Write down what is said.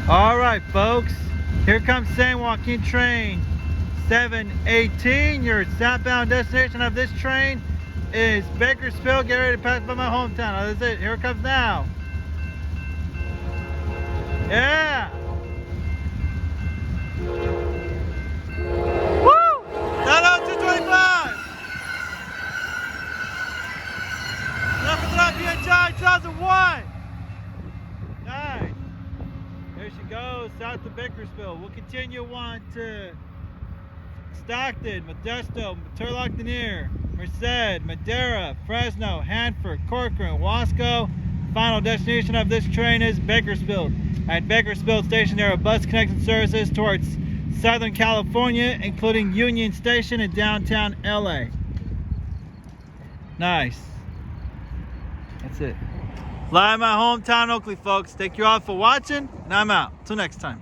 All right, folks. Here comes San Joaquin train 718. Your southbound destination of this train is Bakersfield. Get ready to pass by my hometown. That's it. Here it comes now. Yeah. Woo! 225. Nothing to PHI 2001. Nice. There she goes, south to Bakersfield. We'll continue on to Stockton, Modesto, Turlock-Denier, Merced, Madera, Fresno, Hanford, Corcoran, Wasco. Final destination of this train is Bakersfield. At Bakersfield Station, there are bus connection services towards Southern California, including Union Station in downtown LA. Nice. That's it. Fly my hometown, Oakley, folks. Thank you all for watching, and I'm out. Till next time.